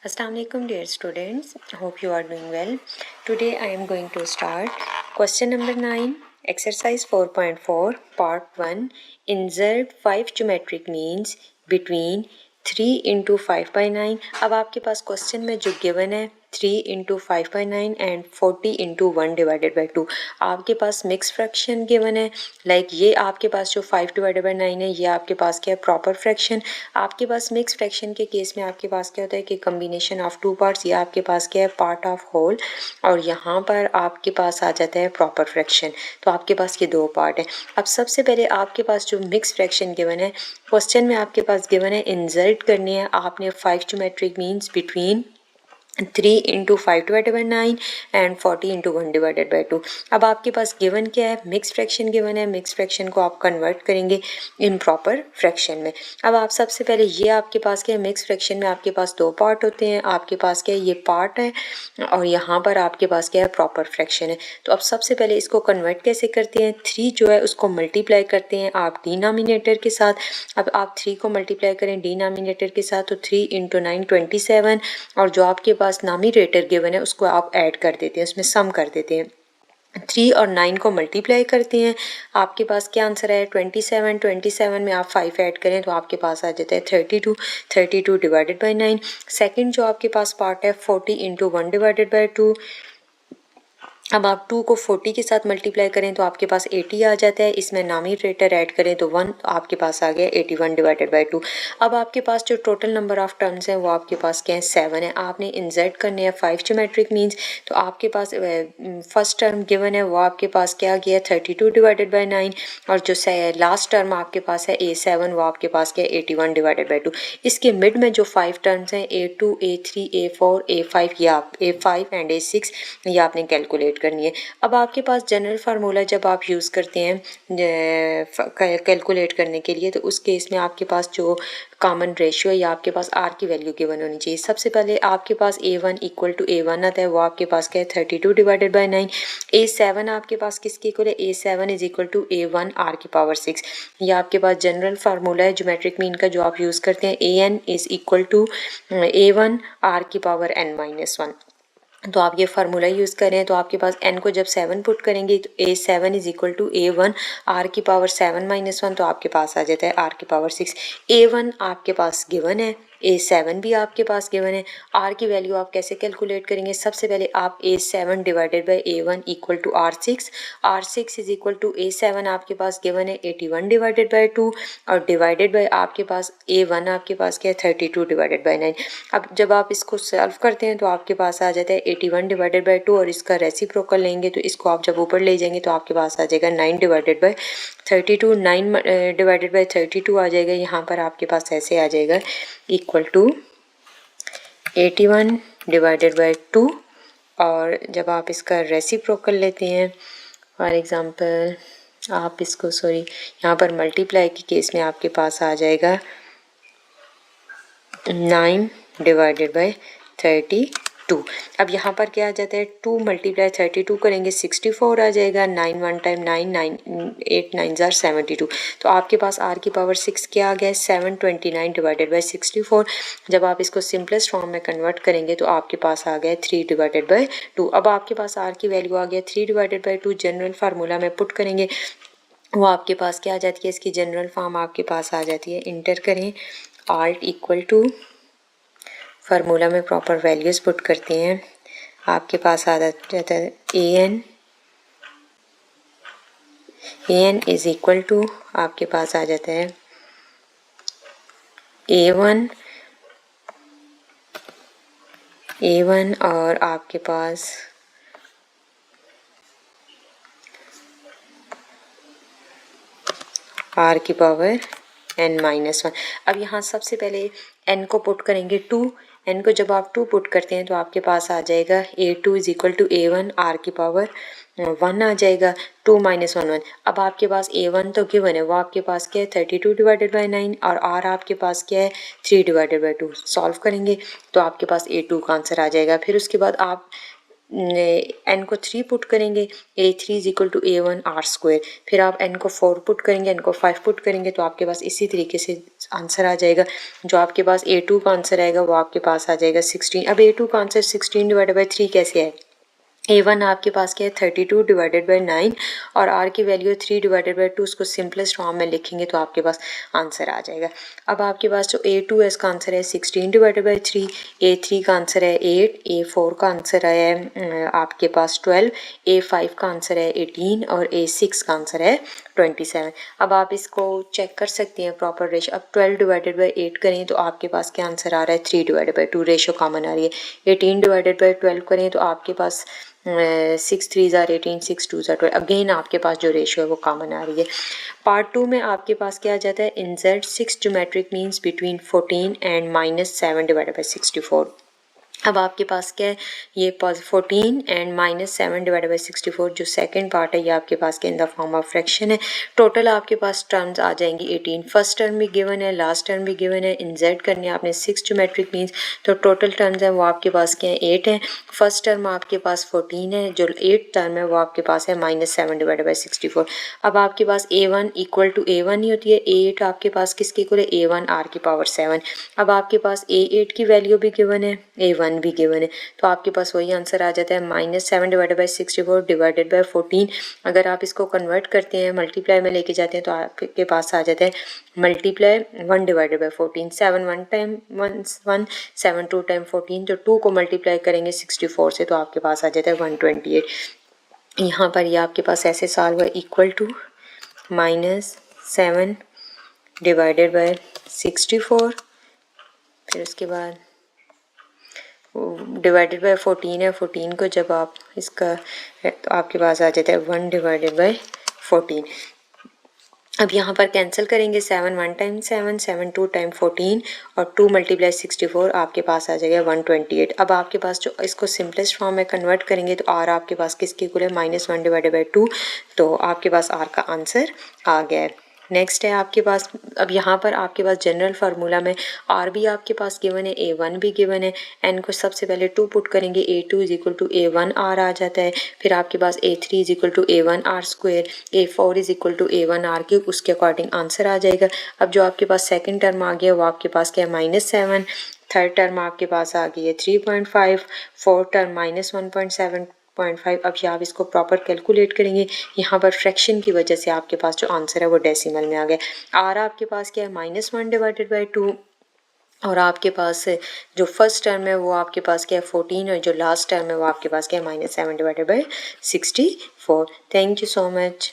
Assalamualaikum dear students, hope you are doing well. Today I am going to start question number 9, exercise 4.4 part 1. Insert 5 geometric means between 3 into 5 by 9. अब आपके पास question में जो given है 3 into 5 by 9 and 40 into 1 divided by 2. आपके पास mix fraction given है, like ये आपके पास जो 5 divided by 9 है ये आपके पास क्या है, प्रॉपर फ्रैक्शन. आपके पास मिक्स फ्रैक्शन के केस में आपके पास क्या होता है कि कम्बिनेशन ऑफ टू पार्ट्स, या आपके पास क्या है, पार्ट ऑफ होल, और यहाँ पर आपके पास आ जाता है प्रॉपर फ्रैक्शन. तो आपके पास ये दो पार्ट है. अब सबसे पहले आपके पास जो मिक्स फ्रैक्शन गिवन है, क्वेश्चन में आपके पास गिवन है इंसर्ट करनी है आपने 5 geometric means between 3 into 5 divided by 9 and 40 into 1 divided by 2. अब आपके पास गिवन क्या है, मिक्स फ्रैक्शन गिवन है. मिक्स फ्रैक्शन को आप कन्वर्ट करेंगे इन प्रॉपर फ्रैक्शन में. अब आप सबसे पहले ये आपके पास क्या है, मिक्स फ्रैक्शन में आपके पास दो पार्ट होते हैं. आपके पास क्या है, ये पार्ट है और यहाँ पर आपके पास क्या है, प्रॉपर फ्रैक्शन है. तो अब सबसे पहले इसको कन्वर्ट कैसे करते हैं, 3 जो है उसको मल्टीप्लाई करते हैं आप डिनोमिनेटर के साथ. अब आप 3 को मल्टीप्लाई करें डिनोमिनेटर के साथ तो 3 into 9 27, और जो आपके पास नॉमिनेटर गिवन है उसको आप ऐड कर देते हैं, उसमें सम कर देते हैं. 3 और 9 को मल्टीप्लाई करते हैं, आपके पास क्या आंसर है 27. 27 में आप 5 ऐड करें तो आपके पास आ जाता है 32. 32 डिवाइडेड बाई 9. सेकंड जो आपके पास पार्ट है 40 into 1 डिवाइडेड बाई 2. अब आप 2 को 40 के साथ मल्टीप्लाई करें तो आपके पास 80 आ जाता है. इसमें नॉमिनेटर ऐड करें तो 1, आपके पास आ गया 81 डिवाइडेड बाई 2. अब आपके पास जो टोटल नंबर ऑफ टर्म्स हैं वो आपके पास क्या है, 7 है. आपने इंसर्ट करने हैं 5 ज्योमेट्रिक मीन्स. तो आपके पास फर्स्ट टर्म गिवन है वो आपके पास क्या गया 32 डिवाइडेड बाई 9, और जो लास्ट टर्म आपके पास है A7 वो आपके पास क्या है 81 डिवाइडेड बाई 2. इसके मिड में जो 5 टर्म्स हैं A2 A3 A4 A5 या A5 एंड A6 ये आपने कैलकुलेट करनी है. अब आपके पास जनरल फार्मूला जब आप यूज़ करते हैं कैलकुलेट करने के लिए, तो उस केस में आपके पास जो कॉमन रेशियो है या आपके पास आर की वैल्यू गिवन होनी चाहिए. सबसे पहले आपके पास A1 इक्वल टू A1 आता है, वो आपके पास क्या है 32 डिवाइडेड बाई 9. A7 आपके पास किसके इक्वल है, A7 is equal to A1 R की पावर 6. ये आपके पास जनरल फार्मूला है ज्योमेट्रिक मीन का जो आप यूज़ करते हैं. AN is equal to A1 R की पावर n-1. तो आप ये फार्मूला यूज़ करें तो आपके पास n को जब 7 पुट करेंगे तो A7 is equal to A1 R की पावर 7-1, तो आपके पास आ जाता है आर की पावर 6. A1 आपके पास गिवन है, A7 भी आपके पास गिवन है. आर की वैल्यू आप कैसे कैलकुलेट करेंगे, सबसे पहले आप A7 divided by A1 equal to R6. R6 is equal to A7 आपके पास गिवन है 81 डिवाइडेड बाई 2, और डिवाइडेड बाई आपके पास A1 आपके पास क्या है 32 डिवाइडेड बाई 9. अब जब आप इसको सॉल्व करते हैं तो आपके पास आ जाता है 81 डिवाइडेड बाई 2, और इसका रेसिप्रोकल लेंगे तो इसको आप जब ऊपर ले जाएंगे तो आपके पास आ जाएगा 9 डिवाइडेड बाई 32. 9 डिवाइडेड बाई 32 आ जाएगा, यहाँ पर आपके पास ऐसे आ जाएगा इक्वल टू 81 डिवाइडेड बाई 2. और जब आप इसका रेसिप्रोकल लेते हैं, फॉर एग्ज़ाम्पल आप इसको यहाँ पर मल्टीप्लाई के केस में आपके पास आ जाएगा 9 डिवाइडेड बाई 32. अब यहाँ पर क्या आ जाता है, 2 मल्टीप्लाई 32 करेंगे 64 आ जाएगा. 9 1 टाइम 9 9 8 9 जार 72. तो आपके पास आर की पावर 6 क्या आ गया है 729 डिवाइडेड बाई 64. जब आप इसको सिंपलेस्ट फॉर्म में कन्वर्ट करेंगे तो आपके पास आ गया 3 डिवाइडेड बाई 2. अब आपके पास आर की वैल्यू आ गया 3 डिवाइडेड बाई 2. जनरल फार्मूला में पुट करेंगे वो आपके पास क्या आ जाती है, इसकी जनरल फॉर्म आपके पास आ जाती है. इंटर करें आल्ट इक्वल टू, फार्मूला में प्रॉपर वैल्यूज़ पुट करते हैं, आपके पास आ जाता है an इज इक्वल टू आपके पास आ जाता है A1 और आपके पास r की पावर n-1. अब यहाँ सबसे पहले n को पुट करेंगे 2. n को जब आप 2 पुट करते हैं तो आपके पास आ जाएगा A2 is equal to A1 r की पावर 1 आ जाएगा. 2 - 1 1. अब आपके पास A1 तो गिवन है, वो आपके पास क्या है 32 डिवाइडेड बाई 9, और r आपके पास क्या है 3 डिवाइडेड बाई 2. सॉल्व करेंगे तो आपके पास A2 का आंसर आ जाएगा. फिर उसके बाद आप n को 3 पुट करेंगे, A3 is equal to A1 R square. फिर आप n को 4 पुट करेंगे, n को 5 पुट करेंगे तो आपके पास इसी तरीके से आंसर आ जाएगा। जो आपके पास A2 का आंसर आएगा वो आपके पास आ जाएगा 16। अब A2 का आंसर 16 डिवाइडेड बाई 3 कैसे है? A1 आपके पास क्या है 32 डिवाइडेड बाई 9 और R की वैल्यू 3 डिवाइडेड बाई 2, उसको सिंपलेस्ट फॉर्म में लिखेंगे तो आपके पास आंसर आ जाएगा। अब आपके पास जो A2 है इसका आंसर है 16 डिवाइडेड बाई 3, A3 का आंसर है 8, A4 का आंसर है आपके पास 12, A5 का आंसर है 18 और A6 का आंसर है 27। अब आप इसको चेक कर सकते हैं प्रॉपर रेशो। अब 12 डिवाइडेड बाई 8 करें तो आपके पास क्या आंसर आ रहा है 3 डिवाइडेड बाई 2, रेशो कॉमन आ रही है। 18 डिवाइडेड बाई 12 करें तो आपके पास 6 3 आर 18, 6 2 आर 12। अगेन आपके पास जो रेशियो है वो कॉमन आ रही है। पार्ट 2 में आपके पास क्या आ जाता है insert 6 geometric means between 14 and -7 divided by 64। अब आपके पास क्या है ये 14 एंड -7 डिवाइडेड बाई 64 जो सेकंड पार्ट है ये आपके पास के in the form of fraction है। टोटल आपके पास टर्म्स आ जाएंगी 18। फर्स्ट टर्म भी गिवन है, लास्ट टर्म भी गिवन है, इंसर्ट करने आपने 6 ज्योमेट्रिक मीन्स तो टोटल टर्म्स है वो आपके पास क्या है 8 है। फर्स्ट टर्म आपके पास 14 है, जो 8 टर्म है वो आपके पास है -7 डिवाइडेड बाई 64। अब आपके पास A1 इक्वल टू A1 ही होती है, A8 आपके पास किसके इक्वल है A1 R की पावर 7। अब आपके पास A8 की वैल्यू भी गिवन है, A1 भी गिवन है, तो आपके पास वही आंसर आ जाता है -7 डिवाइडेड बाई 64 डिवाइडेड बाई 14। अगर आप इसको कन्वर्ट करते हैं मल्टीप्लाई में लेके जाते हैं तो आपके पास आ जाता है multiply 1 divided by 14, 7 1 time 1 7 2 time 14, तो 2 को मल्टीप्लाई करेंगे 64 से तो आपके पास आ जाता है 128। यहाँ पर ये आपके पास ऐसे सॉल्व हुआ इक्वल टू -7 डिवाइडेड बाई 64, फिर उसके बाद डिवाइडेड बाय 14 है, 14 को जब आप इसका तो आपके पास आ जाता है 1 डिवाइडेड बाय 14। अब यहाँ पर कैंसिल करेंगे 7 1 टाइम 7 7 2 टाइम 14 और 2 मल्टीप्लाई 64 आपके पास आ जाएगा 128। अब आपके पास जो इसको सिंपलेस्ट फॉर्म में कन्वर्ट करेंगे तो आर आपके पास किसके इक्वल है -1 डिवाइडेड बाई 2, तो आपके पास आर का आंसर आ गया है। नेक्स्ट है आपके पास, अब यहाँ पर आपके पास जनरल फार्मूला में आर भी आपके पास गिवन है, A1 भी गिवन है, एन को सबसे पहले 2 पुट करेंगे, A2 is equal to A1 R आ जाता है। फिर आपके पास A3 is equal to A1 R square, A4 is equal to A1 R cube, उसके अकॉर्डिंग आंसर आ जाएगा। अब जो आपके पास सेकेंड टर्म आ गया वो आपके पास क्या है -7, थर्ड टर्म आपके पास आ गई है 3.5, फोर्थ टर्म -1.7 0.5। अब आप इसको प्रॉपर कैलकुलेट करेंगे, यहाँ पर फ्रैक्शन की वजह से आपके पास जो आंसर है वो डेसिमल में आ गया। आर आपके पास क्या है -1 डिवाइडेड बाई 2 और आपके पास जो फर्स्ट टर्म है वो आपके पास क्या है 14 और जो लास्ट टर्म है वो आपके पास क्या है -7 divided by 64। Thank you so much.